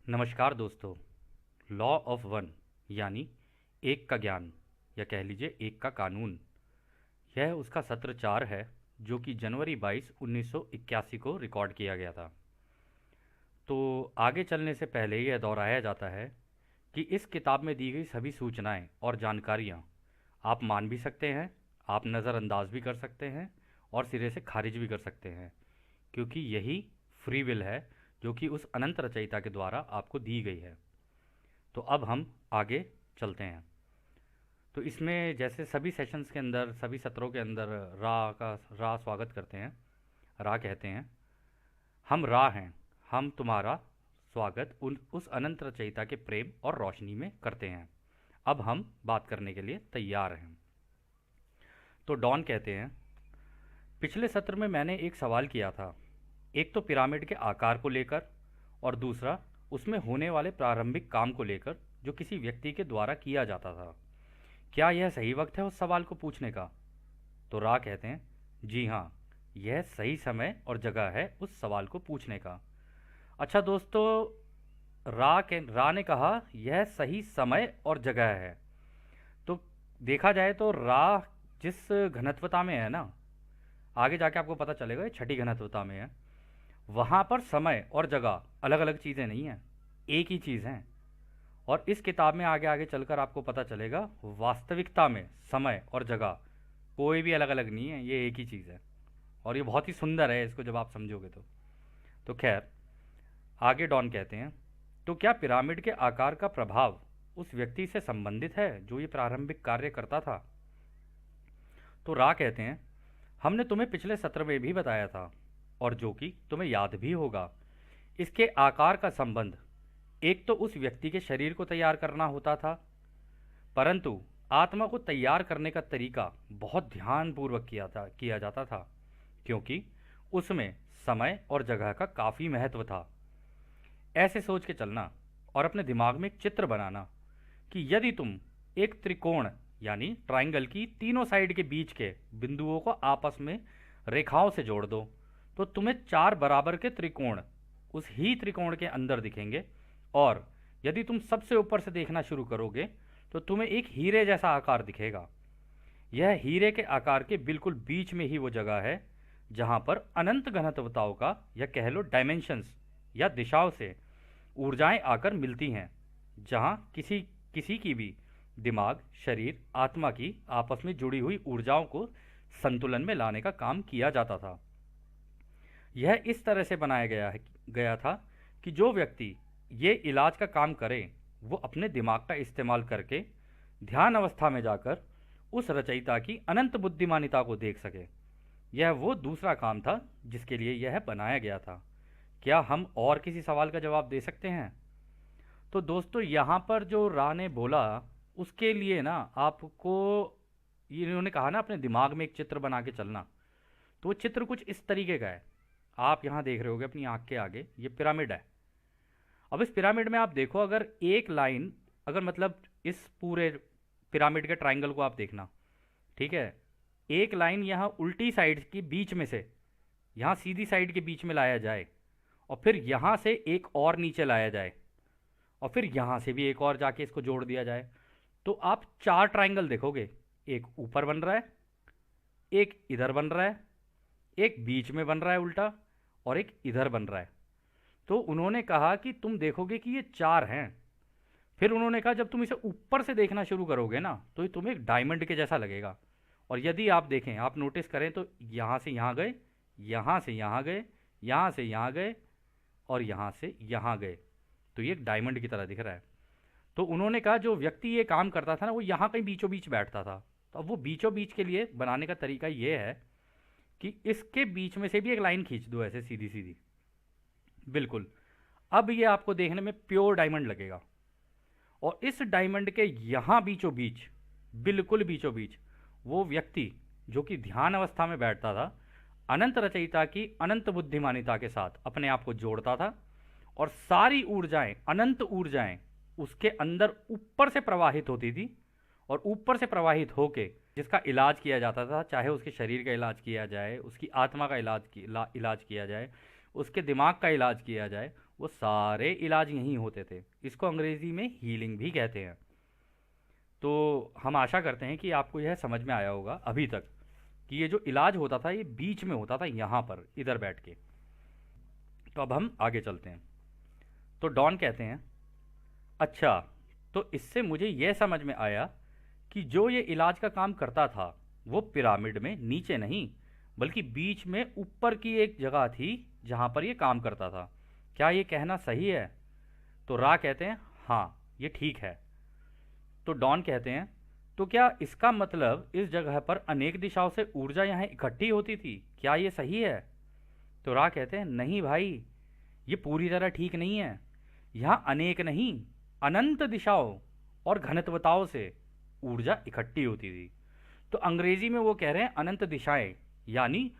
नमस्कार दोस्तों। Law of one यानी एक का ज्ञान या कह लीजिए एक का कानून, यह उसका सत्र 4 है जो कि जनवरी 22 1981 को रिकॉर्ड किया गया था। तो आगे चलने से पहले यह दोहराया जाता है कि इस किताब में दी गई सभी सूचनाएं और जानकारियां आप मान भी सकते हैं, आप नज़रअंदाज भी कर सकते हैं और सिरे से खारिज भी कर सकते हैं, क्योंकि यही फ्री विल है जो कि उस अनंत रचयिता के द्वारा आपको दी गई है। तो अब हम आगे चलते हैं। तो इसमें जैसे सभी सेशंस के अंदर, सभी सत्रों के अंदर रा स्वागत करते हैं, रा कहते हैं, हम रा हैं, हम तुम्हारा स्वागत उस अनंत रचयिता के प्रेम और रोशनी में करते हैं। अब हम बात करने के लिए तैयार हैं। तो डॉन कहते हैं, पिछले सत्र में मैंने एक सवाल किया था, एक तो पिरामिड के आकार को लेकर और दूसरा उसमें होने वाले प्रारंभिक काम को लेकर जो किसी व्यक्ति के द्वारा किया जाता था। क्या यह सही वक्त है उस सवाल को पूछने का? तो रा कहते हैं, जी हाँ, यह सही समय और जगह है उस सवाल को पूछने का। अच्छा दोस्तों, रा ने कहा यह सही समय और जगह है। तो देखा जाए तो रा जिस घनत्वता में है ना, आगे जाके आपको पता चलेगा ये छठी घनत्वता में है, वहाँ पर समय और जगह अलग अलग चीज़ें नहीं हैं, एक ही चीज़ हैं। और इस किताब में आगे आगे चलकर आपको पता चलेगा वास्तविकता में समय और जगह कोई भी अलग अलग नहीं है, ये एक ही चीज़ है। और ये बहुत ही सुंदर है इसको जब आप समझोगे तो खैर, आगे डॉन कहते हैं, तो क्या पिरामिड के आकार का प्रभाव उस व्यक्ति से संबंधित है जो ये प्रारंभिक कार्य करता था? तो रा कहते हैं, हमने तुम्हें पिछले सत्र में भी बताया था और जो कि तुम्हें याद भी होगा। इसके आकार का संबंध एक तो उस व्यक्ति के शरीर को तैयार करना होता था, परंतु आत्मा को तैयार करने का तरीका बहुत ध्यानपूर्वक किया जाता था, क्योंकि उसमें समय और जगह का काफ़ी महत्व था। ऐसे सोच के चलना और अपने दिमाग में एक चित्र बनाना कि यदि तुम एक त्रिकोण यानी ट्राइंगल की तीनों साइड के बीच के बिंदुओं को आपस में रेखाओं से जोड़ दो, तो तुम्हें 4 बराबर के त्रिकोण उस ही त्रिकोण के अंदर दिखेंगे। और यदि तुम सबसे ऊपर से देखना शुरू करोगे तो तुम्हें एक हीरे जैसा आकार दिखेगा। यह हीरे के आकार के बिल्कुल बीच में ही वो जगह है जहां पर अनंत घनत्वताओं का या कह लो डायमेंशंस या दिशाओं से ऊर्जाएं आकर मिलती हैं, जहां किसी किसी की भी दिमाग, शरीर, आत्मा की आपस में जुड़ी हुई ऊर्जाओं को संतुलन में लाने का काम किया जाता था। यह इस तरह से बनाया गया था कि जो व्यक्ति ये इलाज का काम करे वो अपने दिमाग का इस्तेमाल करके ध्यान अवस्था में जाकर उस रचयिता की अनंत बुद्धिमानिता को देख सके। यह वो दूसरा काम था जिसके लिए यह बनाया गया था। क्या हम और किसी सवाल का जवाब दे सकते हैं? तो दोस्तों, यहाँ पर जो रा ने बोला उसके लिए ना आपको, इन्होंने कहा ना अपने दिमाग में एक चित्र बना के चलना, तो वो चित्र कुछ इस तरीके का है। आप यहाँ देख रहे होगे अपनी आँख के आगे, ये पिरामिड है। अब इस पिरामिड में आप देखो, अगर एक लाइन, अगर मतलब इस पूरे पिरामिड के ट्राइंगल को आप देखना, ठीक है, एक लाइन यहाँ उल्टी साइड की बीच में से यहाँ सीधी साइड के बीच में लाया जाए और फिर यहाँ से एक और नीचे लाया जाए और फिर यहाँ से भी एक और जाके इसको जोड़ दिया जाए, तो आप 4 ट्राइंगल देखोगे। एक ऊपर बन रहा है, एक इधर बन रहा है, एक बीच में बन रहा है उल्टा, और एक इधर बन रहा है। तो उन्होंने कहा कि तुम देखोगे कि ये 4 हैं। फिर उन्होंने कहा जब तुम इसे ऊपर से देखना शुरू करोगे ना तो ये तुम्हें एक डायमंड के जैसा लगेगा। और यदि आप देखें, आप नोटिस करें तो यहाँ से यहाँ गए, यहाँ से यहाँ गए, यहाँ से यहाँ गए और यहाँ से यहाँ गए, तो ये एक डायमंड की तरह दिख रहा है। तो उन्होंने कहा जो व्यक्ति ये काम करता था ना वो यहाँ कहीं बीचों बीच बैठता था। तो अब वो बीचों बीच के लिए बनाने का तरीका ये है कि इसके बीच में से भी एक लाइन खींच दो ऐसे सीधी सीधी, बिल्कुल। अब ये आपको देखने में प्योर डायमंड लगेगा। और इस डायमंड के यहाँ बीचों बीच, बिल्कुल बीचों बीच, वो व्यक्ति जो कि ध्यान अवस्था में बैठता था, अनंत रचयिता की अनंत बुद्धिमानिता के साथ अपने आप को जोड़ता था और सारी ऊर्जाएं, अनंत ऊर्जाएं उसके अंदर ऊपर से प्रवाहित होती थी। और ऊपर से प्रवाहित होके जिसका इलाज किया जाता था, चाहे उसके शरीर का इलाज किया जाए, उसकी आत्मा का इलाज किया जाए, उसके दिमाग का इलाज किया जाए, वो सारे इलाज यहीं होते थे। इसको अंग्रेज़ी में हीलिंग भी कहते हैं। तो हम आशा करते हैं कि आपको यह समझ में आया होगा अभी तक कि ये जो इलाज होता था ये बीच में होता था, यहाँ पर इधर बैठ के। तो अब हम आगे चलते हैं। तो डॉन कहते हैं, अच्छा, तो इससे मुझे यह समझ में आया कि जो ये इलाज का काम करता था वो पिरामिड में नीचे नहीं बल्कि बीच में ऊपर की एक जगह थी जहाँ पर ये काम करता था। क्या ये कहना सही है? तो रा कहते हैं, हाँ, ये ठीक है। तो डॉन कहते हैं, तो क्या इसका मतलब इस जगह पर अनेक दिशाओं से ऊर्जा यहाँ इकट्ठी होती थी? क्या ये सही है? तो रा कहते हैं, नहीं भाई, ये पूरी तरह ठीक नहीं है। यहाँ अनेक नहीं, अनंत दिशाओं और घनत्वताओं से ऊर्जा इकट्ठी होती थी। तो अंग्रेजी में वो कह रहे हैं अनंत दिशाएं, यानी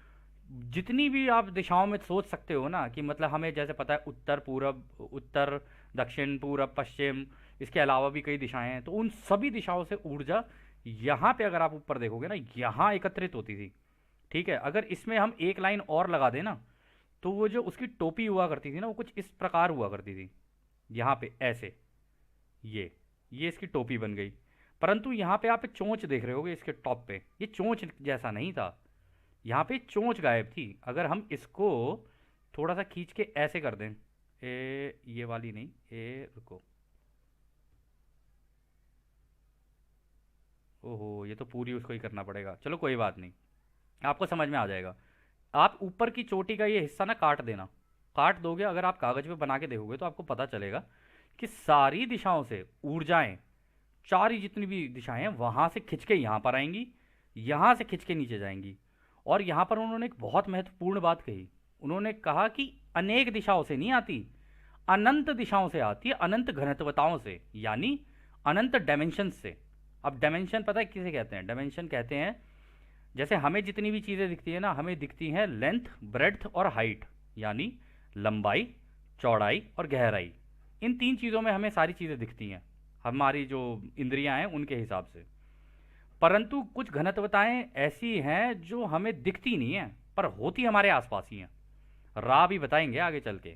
जितनी भी आप दिशाओं में सोच सकते हो ना, कि मतलब हमें जैसे पता है उत्तर पूरब, उत्तर दक्षिण पूरब पश्चिम, इसके अलावा भी कई दिशाएं हैं, तो उन सभी दिशाओं से ऊर्जा यहाँ पे अगर आप ऊपर देखोगे ना, यहाँ एकत्रित होती थी। ठीक है, अगर इसमें हम एक लाइन और लगा दें ना, तो वो जो उसकी टोपी हुआ करती थी ना, वो कुछ इस प्रकार हुआ करती थी, यहाँ पे ऐसे, ये इसकी टोपी बन गई। परंतु यहाँ पे आप एक चोंच देख रहे होगे इसके टॉप पे, ये चोंच जैसा नहीं था, यहाँ पे चोंच गायब थी। अगर हम इसको थोड़ा सा खींच के ऐसे कर दें, ये वाली नहीं, रुको, ओहो, ये तो पूरी उसको ही करना पड़ेगा, चलो कोई बात नहीं, आपको समझ में आ जाएगा। आप ऊपर की चोटी का ये हिस्सा ना काट देना, काट दोगे, अगर आप कागज़ पे बना के देखोगे तो आपको पता चलेगा कि सारी दिशाओं से ऊर्जाएं, चार ही जितनी भी दिशाएं हैं वहाँ से खिंच के यहाँ पर आएंगी, यहाँ से खिंच के नीचे जाएंगी। और यहाँ पर उन्होंने एक बहुत महत्वपूर्ण बात कही, उन्होंने कहा कि अनेक दिशाओं से नहीं आती, अनंत दिशाओं से आती है, अनंत घनत्वताओं से, यानी अनंत डायमेंशन से। अब डायमेंशन पता है किसे कहते हैं? डायमेंशन कहते हैं, जैसे हमें जितनी भी चीज़ें दिखती है ना, हमें दिखती हैं लेंथ, ब्रेड्थ और हाइट, यानी लंबाई, चौड़ाई और गहराई। इन तीन चीज़ों में हमें सारी चीज़ें दिखती हैं, हमारी जो इंद्रियां हैं उनके हिसाब से। परंतु कुछ घनत्वताएं ऐसी हैं जो हमें दिखती नहीं हैं पर होती हमारे आसपास ही हैं। रा भी बताएंगे आगे चल के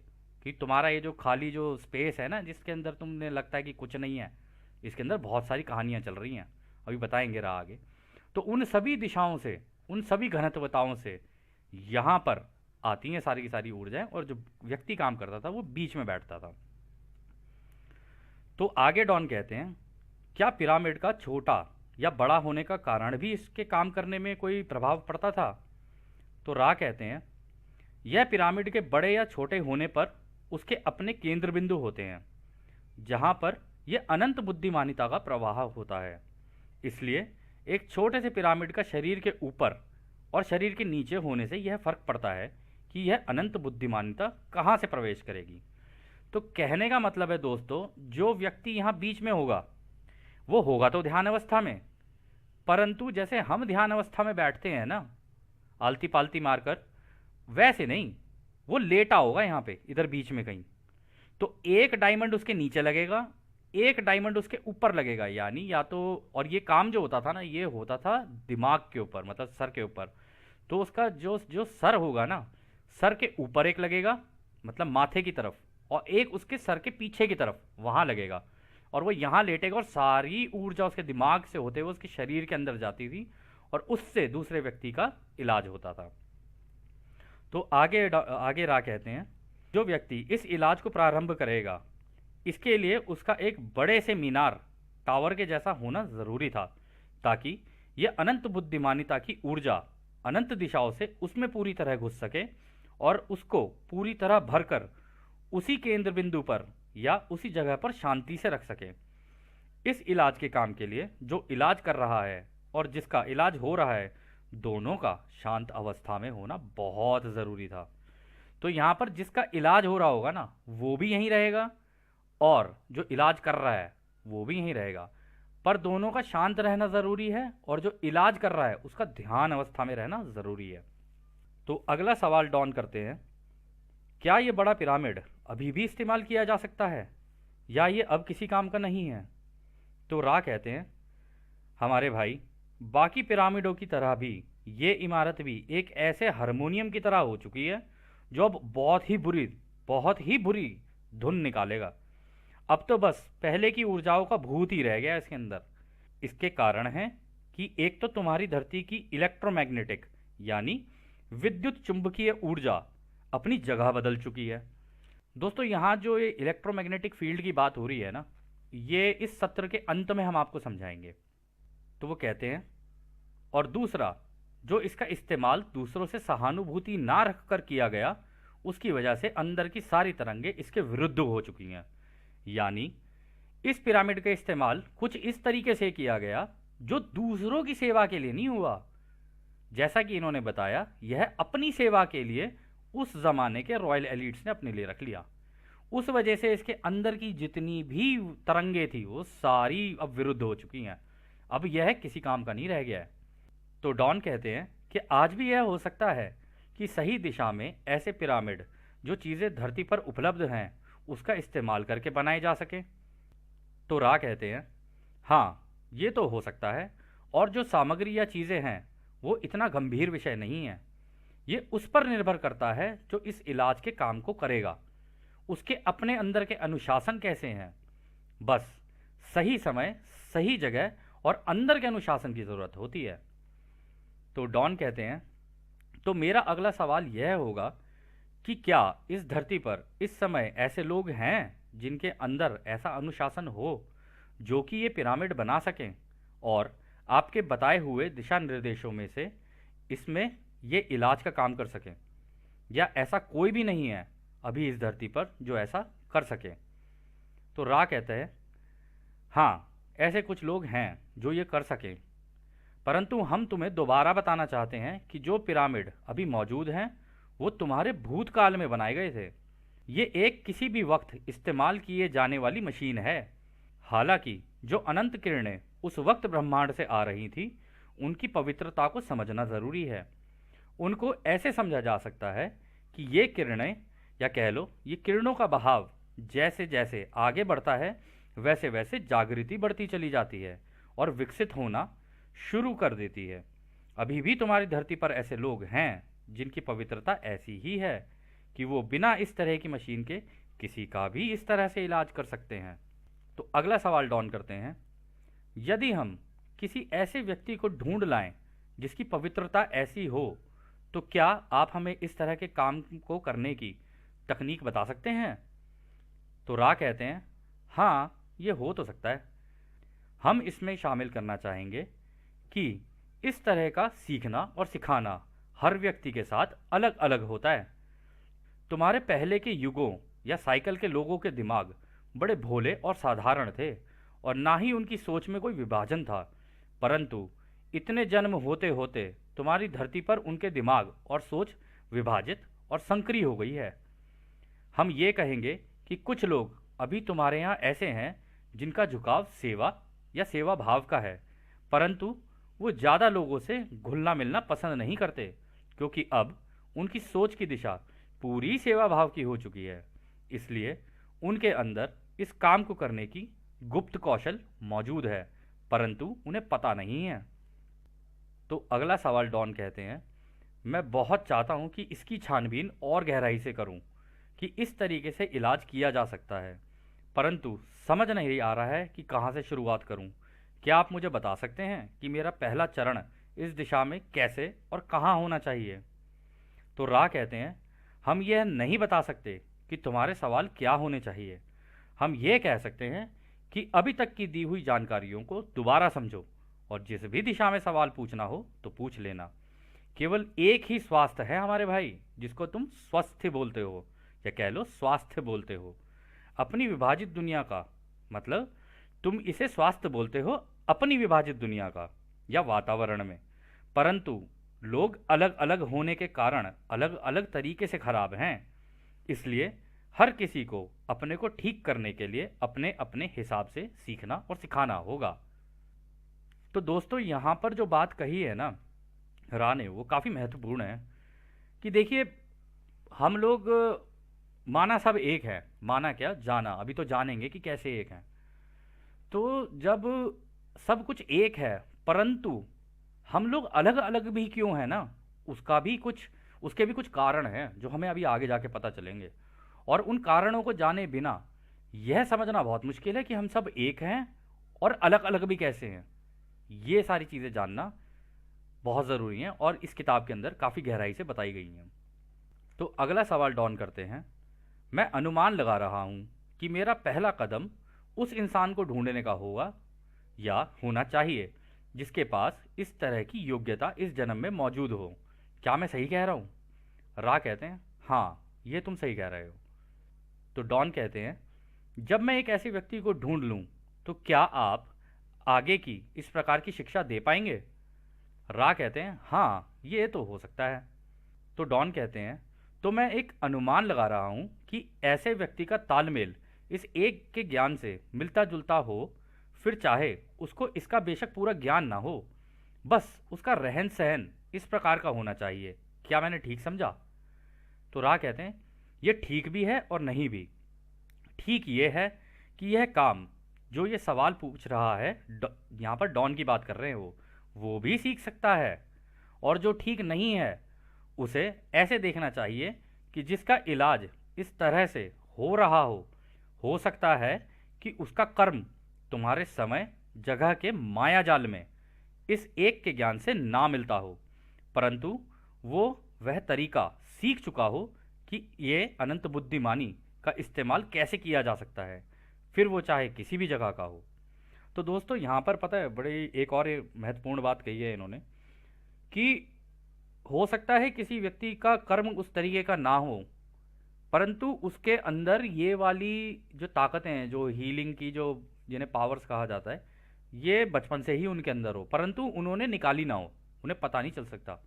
कि तुम्हारा ये जो खाली जो स्पेस है ना, जिसके अंदर तुमने लगता है कि कुछ नहीं है, इसके अंदर बहुत सारी कहानियां चल रही हैं, अभी बताएंगे रा आगे। तो उन सभी दिशाओं से, उन सभी घनत्वताओं से यहाँ पर आती हैं सारी की सारी ऊर्जाएं, और जो व्यक्ति काम करता था वो बीच में बैठता था। तो आगे डॉन कहते हैं, क्या पिरामिड का छोटा या बड़ा होने का कारण भी इसके काम करने में कोई प्रभाव पड़ता था? तो रा कहते हैं, यह पिरामिड के बड़े या छोटे होने पर उसके अपने केंद्र बिंदु होते हैं जहां पर यह अनंत बुद्धिमानिता का प्रवाह होता है। इसलिए एक छोटे से पिरामिड का शरीर के ऊपर और शरीर के नीचे होने से यह फर्क पड़ता है कि यह अनंत बुद्धिमानिता कहाँ से प्रवेश करेगी। तो कहने का मतलब है दोस्तों, जो व्यक्ति यहाँ बीच में होगा वो होगा तो ध्यान अवस्था में, परंतु जैसे हम ध्यान अवस्था में बैठते हैं ना आलती पालती मारकर, वैसे नहीं, वो लेटा होगा यहाँ पे इधर बीच में कहीं। तो एक डायमंड उसके नीचे लगेगा, एक डायमंड उसके ऊपर लगेगा, यानी या तो, और ये काम जो होता था ना, ये होता था दिमाग के ऊपर, मतलब सर के ऊपर। तो उसका जो जो सर होगा ना, सर के ऊपर एक लगेगा, मतलब माथे की तरफ, और एक उसके सर के पीछे की तरफ वहाँ लगेगा, और वो यहाँ लेटेगा और सारी ऊर्जा उसके दिमाग से होते हुए उसके शरीर के अंदर जाती थी और उससे दूसरे व्यक्ति का इलाज होता था। तो आगे रा कहते हैं, जो व्यक्ति इस इलाज को प्रारंभ करेगा इसके लिए उसका एक बड़े से मीनार, टावर के जैसा होना ज़रूरी था, ताकि यह अनंत बुद्धिमानिता की ऊर्जा अनंत दिशाओं से उसमें पूरी तरह घुस सके और उसको पूरी तरह भरकर उसी केंद्र बिंदु पर या उसी जगह पर शांति से रख सके। इस इलाज के काम के लिए जो इलाज कर रहा है और जिसका इलाज हो रहा है, दोनों का शांत अवस्था में होना बहुत ज़रूरी था। तो यहाँ पर जिसका इलाज हो रहा होगा ना, वो भी यहीं रहेगा और जो इलाज कर रहा है वो भी यहीं रहेगा, पर दोनों का शांत रहना ज़रूरी है और जो इलाज कर रहा है उसका ध्यान अवस्था में रहना ज़रूरी है। तो अगला सवाल डॉन करते हैं, क्या ये बड़ा पिरामिड अभी भी इस्तेमाल किया जा सकता है या ये अब किसी काम का नहीं है? तो रा कहते हैं, हमारे भाई, बाकी पिरामिडों की तरह भी ये इमारत भी एक ऐसे हारमोनियम की तरह हो चुकी है जो अब बहुत ही बुरी धुन निकालेगा। अब तो बस पहले की ऊर्जाओं का भूत ही रह गया इसके अंदर। इसके कारण है कि एक तो तुम्हारी धरती की इलेक्ट्रोमैग्नेटिक यानी विद्युत चुंबकीय ऊर्जा अपनी जगह बदल चुकी है। दोस्तों, यहाँ जो ये इलेक्ट्रोमैग्नेटिक फील्ड की बात हो रही है ना, ये इस सत्र के अंत में हम आपको समझाएंगे। तो वो कहते हैं, और दूसरा, जो इसका इस्तेमाल दूसरों से सहानुभूति ना रखकर किया गया, उसकी वजह से अंदर की सारी तरंगे इसके विरुद्ध हो चुकी हैं। यानी इस पिरामिड का इस्तेमाल कुछ इस तरीके से किया गया जो दूसरों की सेवा के लिए नहीं हुआ। जैसा कि इन्होंने बताया, यह अपनी सेवा के लिए उस जमाने के रॉयल एलिट्स ने अपने लिए रख लिया। उस वजह से इसके अंदर की जितनी भी तरंगे थी वो सारी अब विरुद्ध हो चुकी हैं। अब यह किसी काम का नहीं रह गया है। तो डॉन कहते हैं कि आज भी यह हो सकता है कि सही दिशा में ऐसे पिरामिड जो चीज़ें धरती पर उपलब्ध हैं उसका इस्तेमाल करके बनाए जा सके। तो रा कहते हैं, हाँ, ये तो हो सकता है, और जो सामग्री या चीज़ें हैं वो इतना गंभीर विषय नहीं है। ये उस पर निर्भर करता है जो इस इलाज के काम को करेगा, उसके अपने अंदर के अनुशासन कैसे हैं। बस सही समय, सही जगह और अंदर के अनुशासन की ज़रूरत होती है। तो डॉन कहते हैं, तो मेरा अगला सवाल यह होगा कि क्या इस धरती पर इस समय ऐसे लोग हैं जिनके अंदर ऐसा अनुशासन हो जो कि ये पिरामिड बना सकें और आपके बताए हुए दिशा निर्देशों में से इसमें ये इलाज का काम कर सकें, या ऐसा कोई भी नहीं है अभी इस धरती पर जो ऐसा कर सके। तो रा कहते हैं, हाँ, ऐसे कुछ लोग हैं जो ये कर सकें, परंतु हम तुम्हें दोबारा बताना चाहते हैं कि जो पिरामिड अभी मौजूद हैं वो तुम्हारे भूतकाल में बनाए गए थे। ये एक किसी भी वक्त इस्तेमाल किए जाने वाली मशीन है। हालांकि जो अनंत किरणें उस वक्त ब्रह्मांड से आ रही थी उनकी पवित्रता को समझना ज़रूरी है। उनको ऐसे समझा जा सकता है कि ये किरणें, या कह लो ये किरणों का बहाव जैसे जैसे आगे बढ़ता है वैसे वैसे जागृति बढ़ती चली जाती है और विकसित होना शुरू कर देती है। अभी भी तुम्हारी धरती पर ऐसे लोग हैं जिनकी पवित्रता ऐसी ही है कि वो बिना इस तरह की मशीन के किसी का भी इस तरह से इलाज कर सकते हैं। तो अगला सवाल डॉन करते हैं, यदि हम किसी ऐसे व्यक्ति को ढूंढ लाएं जिसकी पवित्रता ऐसी हो, तो क्या आप हमें इस तरह के काम को करने की तकनीक बता सकते हैं? तो रा कहते हैं, हाँ, ये हो तो सकता है। हम इसमें शामिल करना चाहेंगे कि इस तरह का सीखना और सिखाना हर व्यक्ति के साथ अलग अलग होता है। तुम्हारे पहले के युगों या साइकिल के लोगों के दिमाग बड़े भोले और साधारण थे और ना ही उनकी सोच में कोई विभाजन था, परंतु इतने जन्म होते होते तुम्हारी धरती पर उनके दिमाग और सोच विभाजित और संकरी हो गई है। हम ये कहेंगे कि कुछ लोग अभी तुम्हारे यहाँ ऐसे हैं जिनका झुकाव सेवा या सेवा भाव का है, परंतु वो ज़्यादा लोगों से घुलना मिलना पसंद नहीं करते, क्योंकि अब उनकी सोच की दिशा पूरी सेवा भाव की हो चुकी है। इसलिए उनके अंदर इस काम को करने की गुप्त कौशल मौजूद है, परंतु उन्हें पता नहीं है। तो अगला सवाल डॉन कहते हैं, मैं बहुत चाहता हूं कि इसकी छानबीन और गहराई से करूं कि इस तरीके से इलाज किया जा सकता है, परंतु समझ नहीं आ रहा है कि कहां से शुरुआत करूं। क्या आप मुझे बता सकते हैं कि मेरा पहला चरण इस दिशा में कैसे और कहां होना चाहिए? तो रा कहते हैं, हम यह नहीं बता सकते कि तुम्हारे सवाल क्या होने चाहिए। हम ये कह सकते हैं कि अभी तक की दी हुई जानकारियों को दोबारा समझो और जिस भी दिशा में सवाल पूछना हो तो पूछ लेना। केवल एक ही स्वास्थ्य है हमारे भाई, जिसको तुम स्वस्थ बोलते हो या कह लो स्वास्थ्य बोलते हो। अपनी विभाजित दुनिया का मतलब तुम इसे स्वास्थ्य बोलते हो अपनी विभाजित दुनिया का या वातावरण में, परंतु लोग अलग अलग होने के कारण अलग अलग तरीके से खराब हैं। इसलिए हर किसी को अपने को ठीक करने के लिए अपने अपने हिसाब से सीखना और सिखाना होगा। तो दोस्तों, यहाँ पर जो बात कही है ना रा ने, वो काफ़ी महत्वपूर्ण है कि देखिए, हम लोग माना सब एक है, माना क्या जाना, अभी तो जानेंगे कि कैसे एक है। तो जब सब कुछ एक है परंतु हम लोग अलग अलग भी क्यों हैं ना, उसका भी कुछ उसके भी कुछ कारण हैं जो हमें अभी आगे जाके पता चलेंगे। और उन कारणों को जाने बिना यह समझना बहुत मुश्किल है कि हम सब एक हैं और अलग अलग भी कैसे हैं। ये सारी चीज़ें जानना बहुत ज़रूरी हैं और इस किताब के अंदर काफ़ी गहराई से बताई गई हैं। तो अगला सवाल डॉन करते हैं, मैं अनुमान लगा रहा हूँ कि मेरा पहला कदम उस इंसान को ढूंढने का होगा या होना चाहिए जिसके पास इस तरह की योग्यता इस जन्म में मौजूद हो। क्या मैं सही कह रहा हूँ? रा कहते हैं, हाँ ये तुम सही कह रहे हो। तो डॉन कहते हैं, जब मैं एक ऐसे व्यक्ति को ढूंढ लूँ तो क्या आप आगे की इस प्रकार की शिक्षा दे पाएंगे? रा कहते हैं, हाँ ये तो हो सकता है। तो डॉन कहते हैं, तो मैं एक अनुमान लगा रहा हूँ कि ऐसे व्यक्ति का तालमेल इस एक के ज्ञान से मिलता जुलता हो, फिर चाहे उसको इसका बेशक पूरा ज्ञान ना हो, बस उसका रहन सहन इस प्रकार का होना चाहिए। क्या मैंने ठीक समझा? तो रा कहते हैं, ये ठीक भी है और नहीं भी। ठीक ये है कि यह काम जो ये सवाल पूछ रहा है, यहाँ पर डॉन की बात कर रहे हैं, वो भी सीख सकता है। और जो ठीक नहीं है उसे ऐसे देखना चाहिए कि जिसका इलाज इस तरह से हो रहा हो सकता है कि उसका कर्म तुम्हारे समय जगह के माया जाल में इस एक के ज्ञान से ना मिलता हो, परंतु वो वह तरीका सीख चुका हो कि ये अनंत बुद्धिमानी का इस्तेमाल कैसे किया जा सकता है, फिर वो चाहे किसी भी जगह का हो। तो दोस्तों यहाँ पर पता है बड़ी एक और महत्वपूर्ण बात कही है इन्होंने कि हो सकता है किसी व्यक्ति का कर्म उस तरीके का ना हो, परंतु उसके अंदर ये वाली जो ताकतें हैं, जो हीलिंग की, जो जिन्हें पावर्स कहा जाता है, ये बचपन से ही उनके अंदर हो, परंतु उन्होंने निकाली ना हो, उन्हें पता नहीं चल सकता।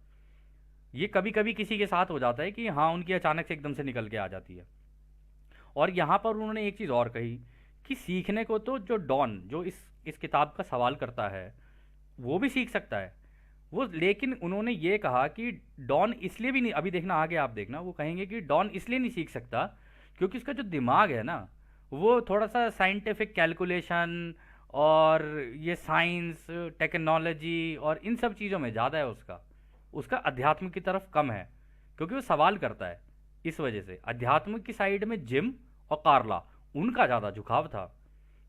ये कभी कभी किसी के साथ हो जाता है कि हाँ उनकी अचानक से एकदम से निकल के आ जाती है। और यहाँ पर उन्होंने एक चीज़ और कही कि सीखने को तो जो डॉन जो इस किताब का सवाल करता है वो भी सीख सकता है वो, लेकिन उन्होंने ये कहा कि डॉन इसलिए भी नहीं, अभी देखना आगे आप देखना वो कहेंगे कि डॉन इसलिए नहीं सीख सकता क्योंकि उसका जो दिमाग है ना वो थोड़ा सा साइंटिफिक कैलकुलेशन और ये साइंस टेक्नोलॉजी और इन सब चीज़ों में ज़्यादा है उसका, उसका अध्यात्म की तरफ कम है क्योंकि वो सवाल करता है। इस वजह से अध्यात्म की साइड में जिम और कार्ला उनका ज़्यादा झुकाव था,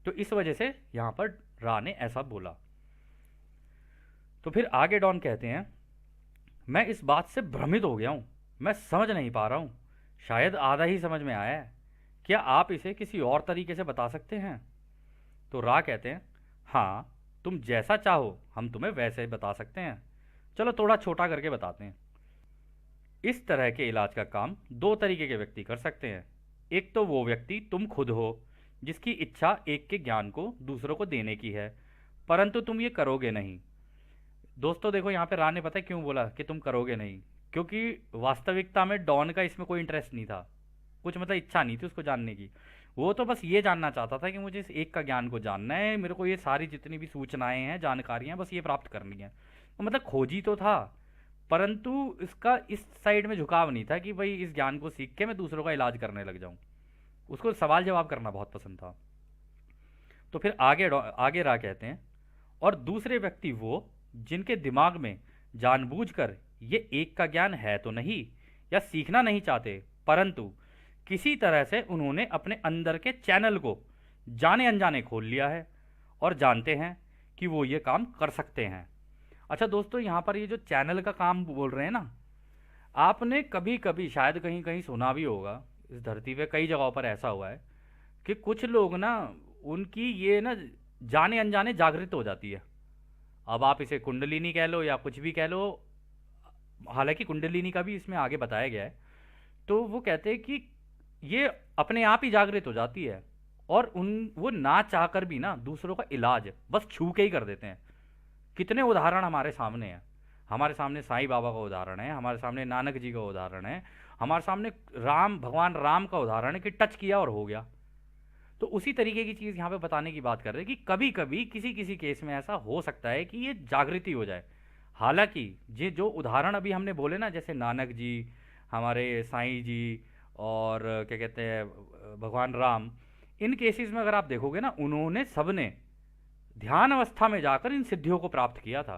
तो इस वजह से यहाँ पर रा ने ऐसा बोला। तो फिर आगे डॉन कहते हैं, मैं इस बात से भ्रमित हो गया हूँ, मैं समझ नहीं पा रहा हूँ, शायद आधा ही समझ में आया है, क्या आप इसे किसी और तरीके से बता सकते हैं? तो रा कहते हैं, हाँ तुम जैसा चाहो हम तुम्हें वैसे ही बता सकते हैं, चलो थोड़ा छोटा करके बताते हैं। इस तरह के इलाज का काम दो तरीके के व्यक्ति कर सकते हैं। एक तो वो व्यक्ति तुम खुद हो जिसकी इच्छा एक के ज्ञान को दूसरों को देने की है, परंतु तुम ये करोगे नहीं। दोस्तों देखो यहाँ पे रा ने पता है क्यों बोला कि तुम करोगे नहीं, क्योंकि वास्तविकता में डॉन का इसमें कोई इंटरेस्ट नहीं था, कुछ मतलब इच्छा नहीं थी उसको जानने की। वो तो बस ये जानना चाहता था कि मुझे इस एक का ज्ञान को जानना है, मेरे को ये सारी जितनी भी सूचनाएं हैं जानकारियां बस ये प्राप्त करनी है। तो मतलब खोजी तो था, परंतु इसका इस साइड में झुकाव नहीं था कि भाई इस ज्ञान को सीख के मैं दूसरों का इलाज करने लग जाऊं। उसको सवाल जवाब करना बहुत पसंद था। तो फिर आगे रा कहते हैं, और दूसरे व्यक्ति वो जिनके दिमाग में जानबूझकर ये एक का ज्ञान है तो नहीं या सीखना नहीं चाहते, परंतु किसी तरह से उन्होंने अपने अंदर के चैनल को जाने अनजाने खोल लिया है और जानते हैं कि वो ये काम कर सकते हैं। अच्छा दोस्तों यहाँ पर ये जो चैनल का काम बोल रहे हैं ना, आपने कभी कभी शायद कहीं कहीं सुना भी होगा, इस धरती पे कई जगहों पर ऐसा हुआ है कि कुछ लोग ना उनकी ये ना जाने अनजाने जागृत हो जाती है। अब आप इसे कुंडलिनी कह लो या कुछ भी कह लो, हालांकि कुंडलिनी का भी इसमें आगे बताया गया है। तो वो कहते हैं कि ये अपने आप ही जागृत हो जाती है और उन वो ना चाहकर भी ना दूसरों का इलाज बस छू के ही कर देते हैं। कितने उदाहरण हमारे सामने हैं, हमारे सामने साईं बाबा का उदाहरण है, हमारे सामने नानक जी का उदाहरण है, हमारे सामने भगवान राम का उदाहरण है कि टच किया और हो गया। तो उसी तरीके की चीज़ यहाँ पे बताने की बात कर रहे हैं कि कभी कभी किसी किसी केस में ऐसा हो सकता है कि ये जागृति हो जाए। हालांकि ये जो उदाहरण अभी हमने बोले ना, जैसे नानक जी, हमारे साईं जी और क्या कहते हैं भगवान राम, इन केसेस में अगर आप देखोगे ना, उन्होंने सबने ध्यान अवस्था में जाकर इन सिद्धियों को प्राप्त किया था।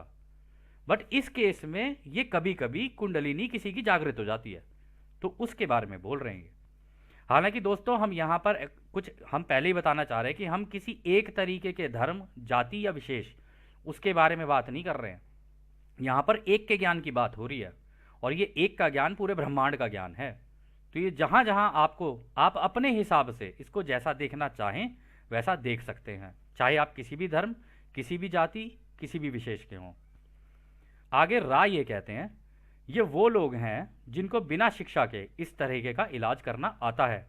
बट इस केस में ये कभी कभी कुंडलिनी किसी की जागृत हो जाती है, तो उसके बारे में बोल रहे हैं। हालांकि दोस्तों हम यहाँ पर कुछ हम पहले ही बताना चाह रहे हैं कि हम किसी एक तरीके के धर्म, जाति या विशेष उसके बारे में बात नहीं कर रहे हैं। यहाँ पर एक के ज्ञान की बात हो रही है, और ये एक का ज्ञान पूरे ब्रह्मांड का ज्ञान है। तो ये जहाँ जहाँ आपको, आप अपने हिसाब से इसको जैसा देखना चाहें वैसा देख सकते हैं, चाहे आप किसी भी धर्म, किसी भी जाति, किसी भी विशेष के हों। आगे राय ये कहते हैं, ये वो लोग हैं जिनको बिना शिक्षा के इस तरीके का इलाज करना आता है।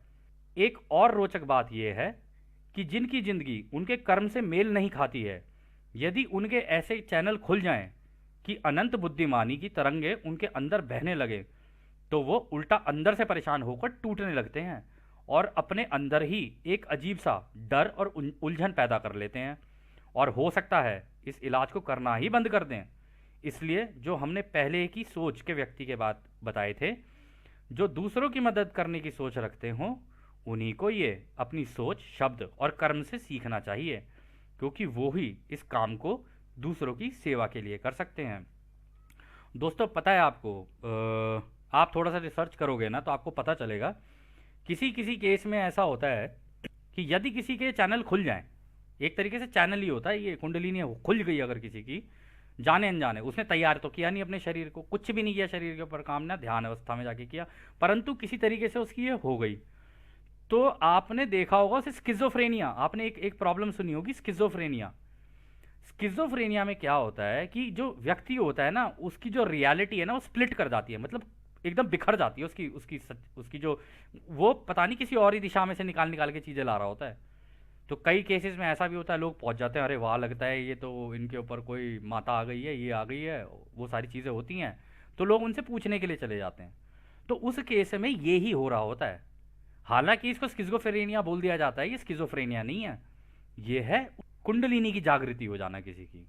एक और रोचक बात यह है कि जिनकी जिंदगी उनके कर्म से मेल नहीं खाती है, यदि उनके ऐसे चैनल खुल जाएं कि अनंत बुद्धिमानी की तरंगे उनके अंदर बहने लगे, तो वो उल्टा अंदर से परेशान होकर टूटने लगते हैं और अपने अंदर ही एक अजीब सा डर और उलझन पैदा कर लेते हैं, और हो सकता है इस इलाज को करना ही बंद कर दें। इसलिए जो हमने पहले की सोच के व्यक्ति के बात बताए थे, जो दूसरों की मदद करने की सोच रखते हों, उन्हीं को ये अपनी सोच, शब्द और कर्म से सीखना चाहिए, क्योंकि वो ही इस काम को दूसरों की सेवा के लिए कर सकते हैं। दोस्तों पता है आपको, आप थोड़ा सा रिसर्च करोगे ना तो आपको पता चलेगा, किसी किसी केस में ऐसा होता है कि यदि किसी के चैनल खुल जाएं, एक तरीके से चैनल ही होता है ये, कुंडलिनी खुल गई अगर किसी की, जाने अनजाने, उसने तैयार तो किया नहीं अपने शरीर को, कुछ भी नहीं किया शरीर के ऊपर काम, ना ध्यान अवस्था में जाके किया, परंतु किसी तरीके से उसकी ये हो गई। तो आपने देखा होगा उसे स्किज़ोफ्रेनिया, आपने एक प्रॉब्लम सुनी होगी, स्किज़ोफ्रेनिया। स्किज़ोफ्रेनिया में क्या होता है कि जो व्यक्ति होता है ना, उसकी जो रियलिटी है ना वो स्प्लिट कर जाती है, मतलब एकदम बिखर जाती है उसकी जो, वो पता नहीं किसी और ही दिशा में से निकाल निकाल के चीज़ें ला रहा होता है। तो कई केसेस में ऐसा भी होता है, लोग पहुंच जाते हैं, अरे वाह लगता है ये तो इनके ऊपर कोई माता आ गई है, ये आ गई है, वो सारी चीज़ें होती हैं, तो लोग उनसे पूछने के लिए चले जाते हैं। तो उस केस में ये ही हो रहा होता है। हालांकि इसको स्किज़ोफ्रेनिया बोल दिया जाता है, ये स्किज़ोफ्रेनिया नहीं है, ये है कुंडलिनी की जागृति हो जाना किसी की।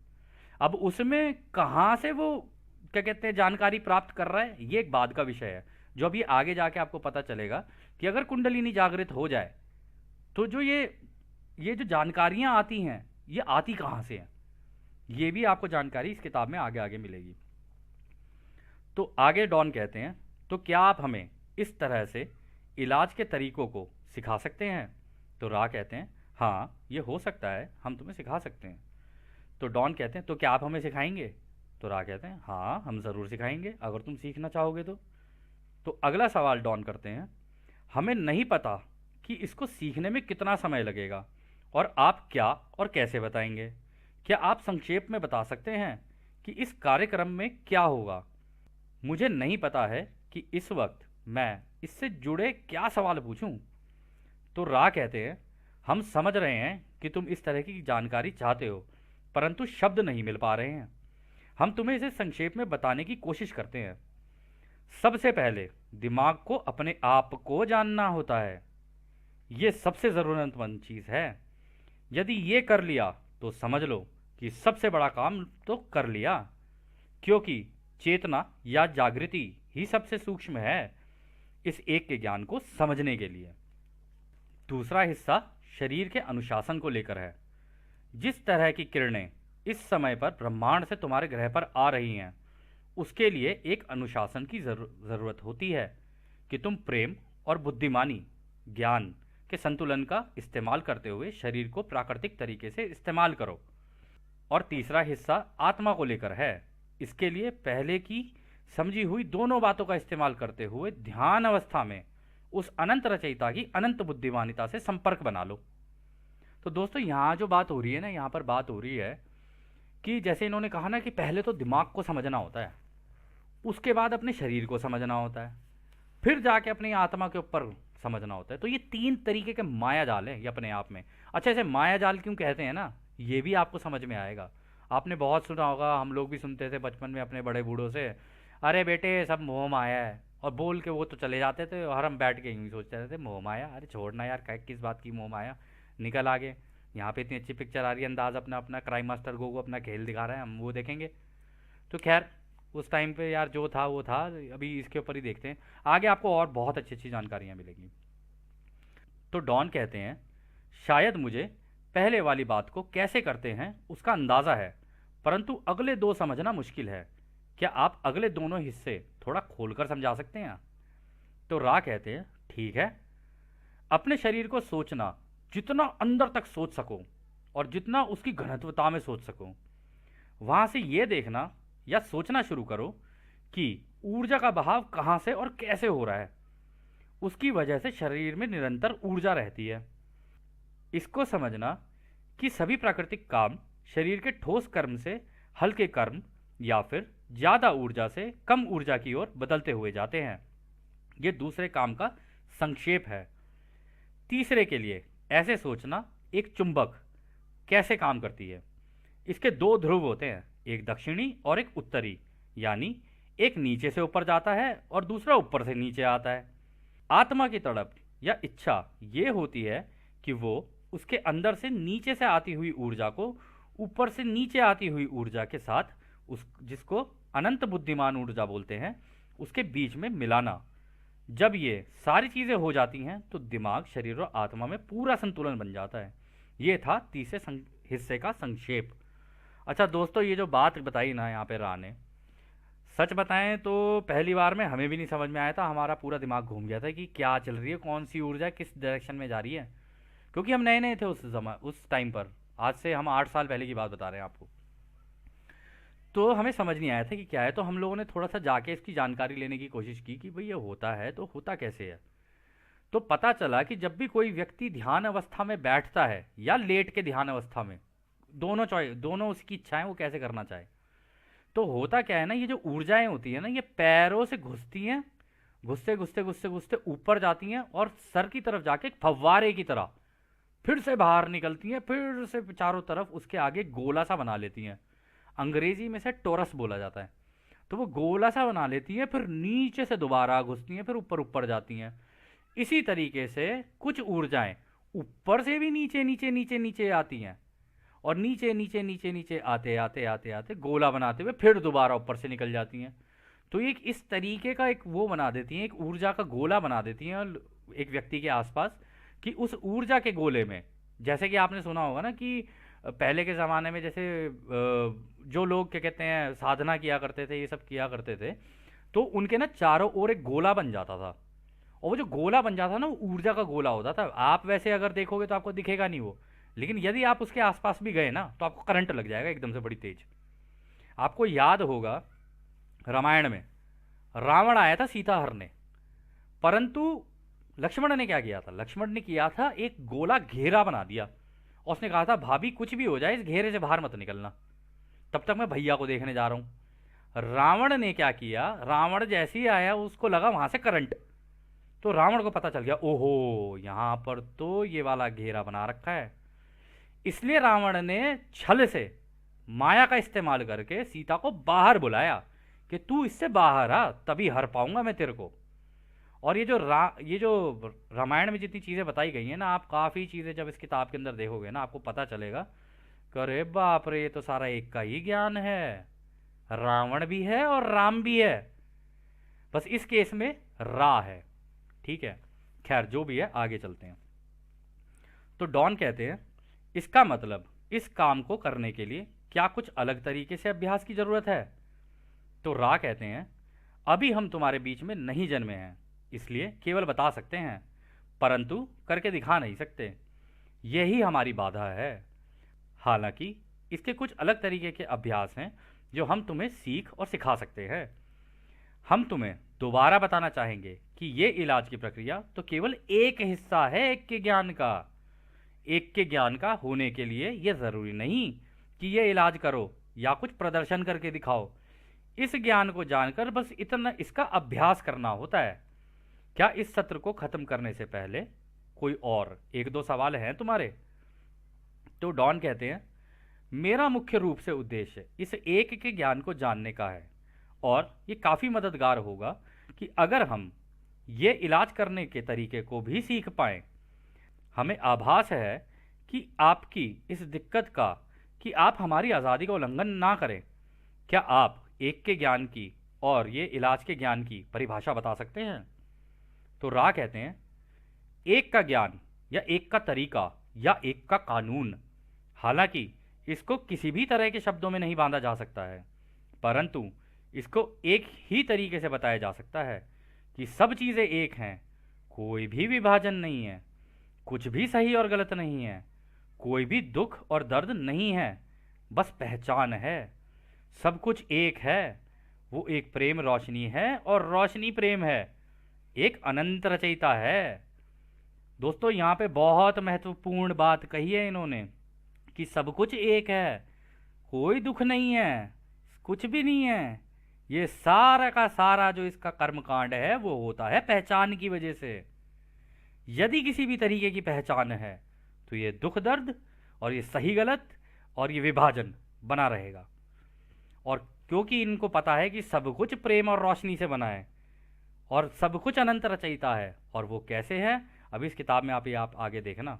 अब उसमें कहाँ से वो क्या कहते हैं जानकारी प्राप्त कर रहा है, ये एक बाद का विषय है, जो अभी आगे जाके आपको पता चलेगा कि अगर कुंडलिनी जागृत हो जाए तो जो ये जो जानकारियां आती हैं, ये आती कहाँ से हैं, ये भी आपको जानकारी इस किताब में आगे आगे मिलेगी। तो आगे डॉन कहते हैं, तो क्या आप हमें इस तरह से इलाज के तरीकों को सिखा सकते हैं? तो रा कहते हैं, हाँ ये हो सकता है, हम तुम्हें सिखा सकते हैं। तो डॉन कहते हैं, तो क्या आप हमें सिखाएंगे? तो रा कहते हैं, हाँ हम ज़रूर सिखाएंगे अगर तुम सीखना चाहोगे तो। अगला सवाल डॉन करते हैं, हमें नहीं पता कि इसको सीखने में कितना समय लगेगा और आप क्या और कैसे बताएंगे। क्या आप संक्षेप में बता सकते हैं कि इस कार्यक्रम में क्या होगा? मुझे नहीं पता है कि इस वक्त मैं इससे जुड़े क्या सवाल पूछूं। तो रा कहते हैं, हम समझ रहे हैं कि तुम इस तरह की जानकारी चाहते हो, परंतु शब्द नहीं मिल पा रहे हैं। हम तुम्हें इसे संक्षेप में बताने की कोशिश करते हैं। सबसे पहले दिमाग को अपने आप को जानना होता है, ये सबसे ज़रूरतमंद चीज़ है। यदि ये कर लिया तो समझ लो कि सबसे बड़ा काम तो कर लिया, क्योंकि चेतना या जागृति ही सबसे सूक्ष्म है इस एक के ज्ञान को समझने के लिए। दूसरा हिस्सा शरीर के अनुशासन को लेकर है। जिस तरह की किरणें इस समय पर ब्रह्मांड से तुम्हारे ग्रह पर आ रही हैं, उसके लिए एक अनुशासन की ज़रूरत होती है कि तुम प्रेम और बुद्धिमानी, ज्ञान के संतुलन का इस्तेमाल करते हुए शरीर को प्राकृतिक तरीके से इस्तेमाल करो। और तीसरा हिस्सा आत्मा को लेकर है। इसके लिए पहले की समझी हुई दोनों बातों का इस्तेमाल करते हुए ध्यान अवस्था में उस अनंत रचयिता की अनंत बुद्धिमानिता से संपर्क बना लो। तो दोस्तों यहाँ जो बात हो रही है ना, यहाँ पर बात हो रही है कि जैसे इन्होंने कहा ना कि पहले तो दिमाग को समझना होता है, उसके बाद अपने शरीर को समझना होता है, फिर जाके अपनी आत्मा के ऊपर समझना होता है। तो ये तीन तरीके के माया जाल हैं ये अपने आप में। अच्छा, इसे माया जाल क्यों कहते हैं ना, ये भी आपको समझ में आएगा। आपने बहुत सुना होगा, हम लोग भी सुनते थे बचपन में अपने बड़े बूढ़ों से, अरे बेटे सब मोह माया है, और बोल के वो तो चले जाते थे और हम बैठ के यूँ सोचते रहते थे मोह माया, अरे छोड़ना यार, किस बात की मोह माया, निकल आगे, यहाँ पे इतनी अच्छी पिक्चर आ रही है, अंदाज अपना अपना क्राइम मास्टर गो को अपना खेल दिखा रहा है, हम वो देखेंगे। तो खैर उस टाइम पे यार जो था वो था, अभी इसके ऊपर ही देखते हैं, आगे आपको और बहुत अच्छी अच्छी जानकारियाँ मिलेंगी। तो डॉन कहते हैं, शायद मुझे पहले वाली बात को कैसे करते हैं उसका अंदाज़ा है, परंतु अगले दो समझना मुश्किल है। क्या आप अगले दोनों हिस्से थोड़ा खोलकर समझा सकते हैं? तो रा कहते हैं, ठीक है, अपने शरीर को सोचना, जितना अंदर तक सोच सको और जितना उसकी घनत्वता में सोच सको, वहां से ये देखना या सोचना शुरू करो कि ऊर्जा का बहाव कहाँ से और कैसे हो रहा है। उसकी वजह से शरीर में निरंतर ऊर्जा रहती है। इसको समझना कि सभी प्राकृतिक काम शरीर के ठोस कर्म से हल्के कर्म या फिर ज़्यादा ऊर्जा से कम ऊर्जा की ओर बदलते हुए जाते हैं। ये दूसरे काम का संक्षेप है। तीसरे के लिए ऐसे सोचना, एक चुंबक कैसे काम करती है। इसके दो ध्रुव होते हैं, एक दक्षिणी और एक उत्तरी, यानी एक नीचे से ऊपर जाता है और दूसरा ऊपर से नीचे आता है। आत्मा की तड़प या इच्छा ये होती है कि वो उसके अंदर से नीचे से आती हुई ऊर्जा को ऊपर से नीचे आती हुई ऊर्जा के साथ, उस जिसको अनंत बुद्धिमान ऊर्जा बोलते हैं, उसके बीच में मिलाना। जब ये सारी चीज़ें हो जाती हैं तो दिमाग, शरीर और आत्मा में पूरा संतुलन बन जाता है। ये था तीसरे हिस्से का संक्षेप। अच्छा दोस्तों, ये जो बात बताई ना यहाँ पे रा ने, सच बताएं तो पहली बार में हमें भी नहीं समझ में आया था। हमारा पूरा दिमाग घूम गया था कि क्या चल रही है, कौन सी ऊर्जा किस डायरेक्शन में जा रही है, क्योंकि हम नए नए थे उस टाइम पर। आज से हम 8 साल पहले की बात बता रहे हैं आपको। तो हमें समझ नहीं आया था कि क्या है। तो हम लोगों ने थोड़ा सा जाके इसकी जानकारी लेने की कोशिश की कि भाई ये होता है तो होता कैसे है। तो पता चला कि जब भी कोई व्यक्ति ध्यान अवस्था में बैठता है या लेट के ध्यान अवस्था में, दोनों उसकी इच्छाएं वो कैसे करना चाहे, तो होता क्या है ना, ये जो ऊर्जाएं होती है ना, ये पैरों से घुसती हैं, घुसते घुसते घुसते घुसते ऊपर जाती हैं और सर की तरफ जाके एक फव्वारे की तरह फिर से बाहर निकलती हैं, फिर से चारों तरफ उसके आगे गोला सा बना लेती हैं। अंग्रेजी में से टोरस बोला जाता है। तो वो गोला सा बना लेती हैं, फिर नीचे से दोबारा घुसती हैं, फिर ऊपर ऊपर जाती हैं। इसी तरीके से कुछ ऊर्जाएं ऊपर से भी नीचे नीचे नीचे नीचे आती हैं और नीचे नीचे नीचे नीचे आते आते आते आते गोला बनाते हुए फिर दोबारा ऊपर से निकल जाती हैं। तो एक इस तरीके का एक वो बना देती हैं, एक ऊर्जा का गोला बना देती हैं एक व्यक्ति के आसपास, कि उस ऊर्जा के गोले में, जैसे कि आपने सुना होगा ना कि पहले के ज़माने में जैसे जो लोग क्या कहते हैं साधना किया करते थे, ये सब किया करते थे, तो उनके ना चारों ओर एक गोला बन जाता था। और वो जो गोला बन जाता था ना, वो ऊर्जा का गोला होता था। आप वैसे अगर देखोगे तो आपको दिखेगा नहीं वो, लेकिन यदि आप उसके आसपास भी गए ना तो आपको करंट लग जाएगा एकदम से बड़ी तेज। आपको याद होगा रामायण में रावण आया था सीता हरने, परंतु लक्ष्मण ने क्या किया था, लक्ष्मण ने किया था एक गोला घेरा बना दिया और उसने कहा था भाभी कुछ भी हो जाए इस घेरे से बाहर मत निकलना, तब तक मैं भैया को देखने जा रहा हूं। रावण ने क्या किया, रावण जैसे ही आया उसको लगा वहां से करंट, तो रावण को पता चल गया ओहो यहां पर तो ये वाला घेरा बना रखा है। इसलिए रावण ने छल से, माया का इस्तेमाल करके सीता को बाहर बुलाया कि तू इससे बाहर आ, तभी हर पाऊंगा मैं तेरे को। और ये जो रामायण में जितनी चीज़ें बताई गई हैं ना, आप काफ़ी चीज़ें जब इस किताब के अंदर देखोगे ना आपको पता चलेगा कि अरे बाप रे, ये तो सारा एक का ही ज्ञान है, रावण भी है और राम भी है, बस इस केस में रा है। ठीक है, खैर जो भी है आगे चलते हैं। तो डॉन कहते हैं इसका मतलब इस काम को करने के लिए क्या कुछ अलग तरीके से अभ्यास की जरूरत है। तो रा कहते हैं अभी हम तुम्हारे बीच में नहीं जन्मे हैं, इसलिए केवल बता सकते हैं परंतु करके दिखा नहीं सकते, यही हमारी बाधा है। हालांकि इसके कुछ अलग तरीके के अभ्यास हैं जो हम तुम्हें सीख और सिखा सकते हैं। हम तुम्हें दोबारा बताना चाहेंगे कि ये इलाज की प्रक्रिया तो केवल एक हिस्सा है एक के ज्ञान का। एक के ज्ञान का होने के लिए यह जरूरी नहीं कि ये इलाज करो या कुछ प्रदर्शन करके दिखाओ। इस ज्ञान को जानकर बस इतना इसका अभ्यास करना होता है। क्या इस सत्र को खत्म करने से पहले कोई और एक दो सवाल हैं तुम्हारे? तो डॉन कहते हैं मेरा मुख्य रूप से उद्देश्य इस एक के ज्ञान को जानने का है और ये काफ़ी मददगार होगा कि अगर हम ये इलाज करने के तरीके को भी सीख पाएं। हमें आभास है कि आपकी इस दिक्कत का कि आप हमारी आज़ादी का उल्लंघन ना करें। क्या आप एक के ज्ञान की और ये इलाज के ज्ञान की परिभाषा बता सकते हैं? तो रा कहते हैं एक का ज्ञान या एक का तरीका या एक का कानून, हालांकि इसको किसी भी तरह के शब्दों में नहीं बांधा जा सकता है, परंतु इसको एक ही तरीके से बताया जा सकता है कि सब चीज़ें एक हैं, कोई भी विभाजन नहीं है, कुछ भी सही और गलत नहीं है, कोई भी दुख और दर्द नहीं है, बस पहचान है। सब कुछ एक है, वो एक प्रेम रोशनी है और रोशनी प्रेम है, एक अनंत रचयिता है। दोस्तों यहाँ पे बहुत महत्वपूर्ण बात कही है इन्होंने कि सब कुछ एक है, कोई दुख नहीं है, कुछ भी नहीं है। ये सारा का सारा जो इसका कर्मकांड है वो होता है पहचान की वजह से। यदि किसी भी तरीके की पहचान है तो ये दुख दर्द और ये सही गलत और ये विभाजन बना रहेगा। और क्योंकि इनको पता है कि सब कुछ प्रेम और रोशनी से बना है और सब कुछ अनंत रचयिता है, और वो कैसे है अभी इस किताब में आप आगे देखना।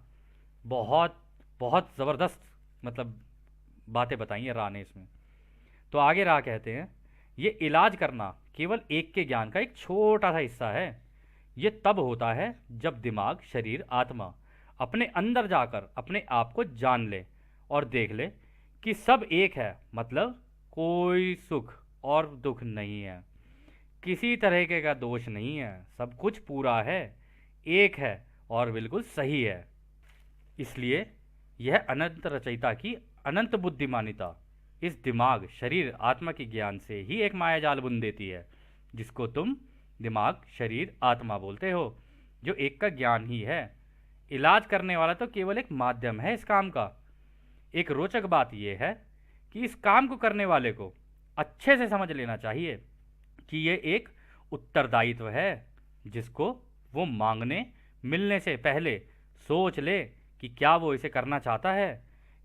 बहुत बहुत ज़बरदस्त मतलब बातें बताई हैं रा ने इसमें। तो आगे रा कहते हैं, ये इलाज करना केवल एक के ज्ञान का एक छोटा सा हिस्सा है। ये तब होता है जब दिमाग शरीर आत्मा अपने अंदर जाकर अपने आप को जान ले और देख ले कि सब एक है, मतलब कोई सुख और दुख नहीं है, किसी तरह के का दोष नहीं है, सब कुछ पूरा है, एक है और बिल्कुल सही है। इसलिए यह अनंत रचयिता की अनंत बुद्धिमानिता इस दिमाग शरीर आत्मा के ज्ञान से ही एक मायाजाल बुन देती है, जिसको तुम दिमाग शरीर आत्मा बोलते हो, जो एक का ज्ञान ही है। इलाज करने वाला तो केवल एक माध्यम है इस काम का। एक रोचक बात यह है कि इस काम को करने वाले को अच्छे से समझ लेना चाहिए कि यह एक उत्तरदायित्व है, जिसको वो मांगने मिलने से पहले सोच ले कि क्या वो इसे करना चाहता है।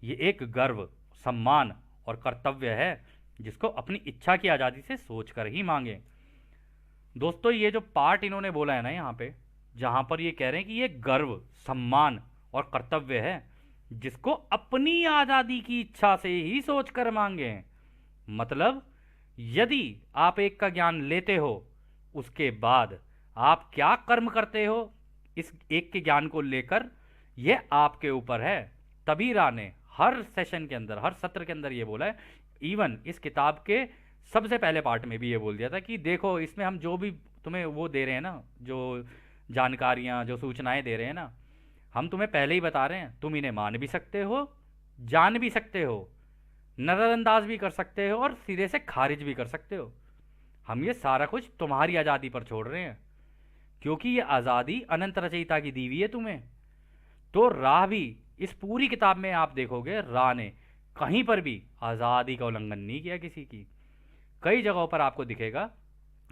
ये एक गर्व, सम्मान और कर्तव्य है, जिसको अपनी इच्छा की आज़ादी से सोचकर ही मांगे। दोस्तों ये जो पार्ट इन्होंने बोला है ना यहाँ पे, जहाँ पर ये कह रहे हैं कि ये गर्व, सम्मान और कर्तव्य है, जिसको अपनी आज़ादी की इच्छा से ही सोचकर मांगे। मतलब यदि आप एक का ज्ञान लेते हो, उसके बाद आप क्या कर्म करते हो इस एक के ज्ञान को लेकर, यह आपके ऊपर है। तभी रा ने हर सेशन के अंदर, हर सत्र के अंदर ये बोला है। इवन इस किताब के सबसे पहले पार्ट में भी ये बोल दिया था कि देखो इसमें हम जो भी तुम्हें वो दे रहे हैं ना, जो जानकारियाँ जो सूचनाएं दे रहे हैं ना, हम तुम्हें पहले ही बता रहे हैं, तुम इन्हें मान भी सकते हो, जान भी सकते हो, नज़रअंदाज भी कर सकते हो और सिरे से खारिज भी कर सकते हो। हम ये सारा कुछ तुम्हारी आज़ादी पर छोड़ रहे हैं, क्योंकि ये आज़ादी अनंत रचयिता की दी हुई है तुम्हें। तो राह भी इस पूरी किताब में आप देखोगे, रा ने कहीं पर भी आज़ादी का उल्लंघन नहीं किया किसी की। कई जगहों पर आपको दिखेगा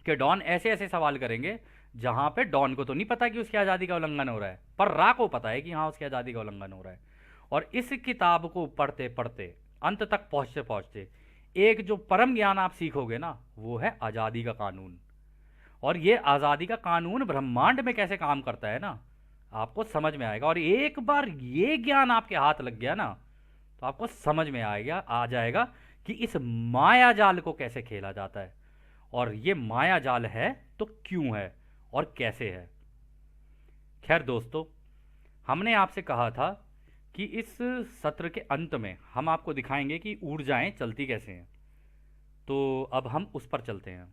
कि डॉन ऐसे ऐसे सवाल करेंगे जहां पे डॉन को तो नहीं पता कि उसकी आज़ादी का उल्लंघन हो रहा है, पर रा को पता है कि हाँ उसकी आज़ादी का उल्लंघन हो रहा है। और इस किताब को पढ़ते पढ़ते अंत तक पहुंचते पहुंचते एक जो परम ज्ञान आप सीखोगे ना, वो है आज़ादी का कानून। और ये आज़ादी का कानून ब्रह्मांड में कैसे काम करता है ना, आपको समझ में आएगा। और एक बार ये ज्ञान आपके हाथ लग गया ना, तो आपको समझ में आ जाएगा कि इस माया जाल को कैसे खेला जाता है, और ये माया जाल है तो क्यों है और कैसे है। खैर दोस्तों, हमने आपसे कहा था कि इस सत्र के अंत में हम आपको दिखाएंगे कि ऊर्जाएं चलती कैसे हैं, तो अब हम उस पर चलते हैं।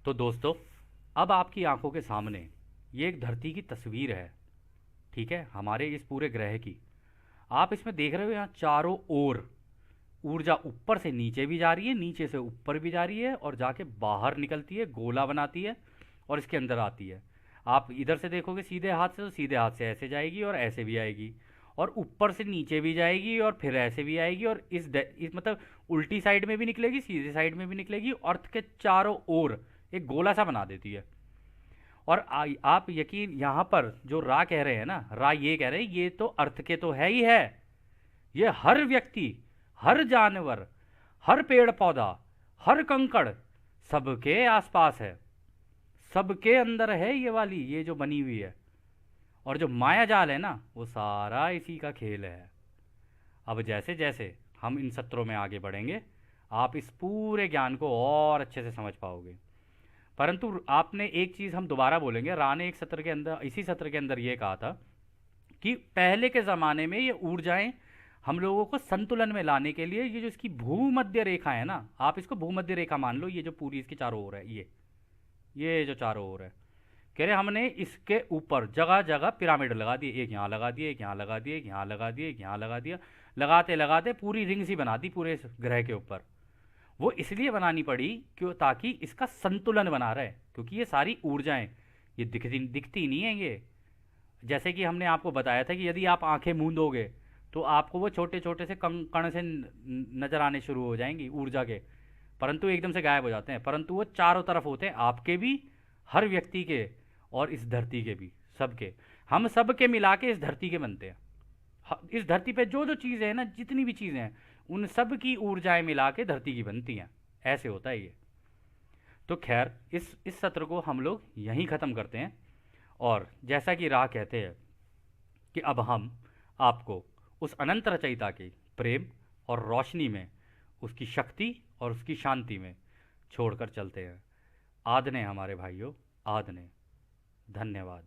तो दोस्तों, अब आपकी आंखों के सामने ये एक धरती की तस्वीर है, ठीक है, हमारे इस पूरे ग्रह की। आप इसमें देख रहे हो यहाँ चारों ओर ऊर्जा ऊपर से नीचे भी जा रही है, नीचे से ऊपर भी जा रही है, और जाके बाहर निकलती है, गोला बनाती है और इसके अंदर आती है। आप इधर से देखोगे सीधे हाथ से, तो सीधे हाथ से ऐसे जाएगी और ऐसे भी आएगी, और ऊपर से नीचे भी जाएगी और फिर ऐसे भी आएगी, और इस मतलब उल्टी साइड में भी निकलेगी, सीधे साइड में भी निकलेगी, अर्थ के चारों ओर एक गोला सा बना देती है। और आप यकीन, यहाँ पर जो रा कह रहे हैं ना, रा ये कह रहे हैं ये तो अर्थ के तो है ही है, ये हर व्यक्ति, हर जानवर, हर पेड़ पौधा, हर कंकड़ सबके आसपास है, सबके अंदर है ये वाली, ये जो बनी हुई है। और जो माया जाल है ना, वो सारा इसी का खेल है। अब जैसे जैसे हम इन सत्रों में आगे बढ़ेंगे, आप इस पूरे ज्ञान को और अच्छे से समझ पाओगे। परंतु आपने एक चीज़ हम दोबारा बोलेंगे, रा ने एक सत्र के अंदर, इसी सत्र के अंदर ये कहा था कि पहले के ज़माने में ये ऊर्जाएं हम लोगों को संतुलन में लाने के लिए, ये जो इसकी भूमध्य रेखा है ना, आप इसको भूमध्य रेखा मान लो, ये जो पूरी इसके चारों ओर है, ये जो चारों ओर है, कह रहे हमने इसके ऊपर जगह जगह पिरामिड लगा दिए, एक यहाँ लगा दिए, एक यहाँ लगा दिए, एक यहाँ लगा दिए, एक यहाँ लगा दिया, लगाते लगाते पूरी रिंग सी बना दी पूरे इस ग्रह के ऊपर। वो इसलिए बनानी पड़ी क्यों, ताकि इसका संतुलन बना रहे, क्योंकि ये सारी ऊर्जाएं ये दिखती दिखती नहीं है ये। जैसे कि हमने आपको बताया था कि यदि आप आंखें मूंदोगे तो आपको वो छोटे छोटे से कण से नजर आने शुरू हो जाएंगी ऊर्जा के, परंतु एकदम से गायब हो जाते हैं। परंतु वो चारों तरफ होते हैं, आपके भी, हर व्यक्ति के, और इस धरती के भी, सबके। हम सब के मिला के इस धरती के बनते हैं। इस धरती पे जो जो चीज़ें हैं ना, जितनी भी चीज़ें हैं, उन सब की ऊर्जाएं मिला के धरती की बनती हैं। ऐसे होता है ये। तो खैर, इस सत्र को हम लोग यहीं ख़त्म करते हैं। और जैसा कि राह कहते हैं कि अब हम आपको उस अनंत रचयिता के प्रेम और रोशनी में, उसकी शक्ति और उसकी शांति में छोड़कर चलते हैं। आदने हमारे भाइयों, आदने। धन्यवाद।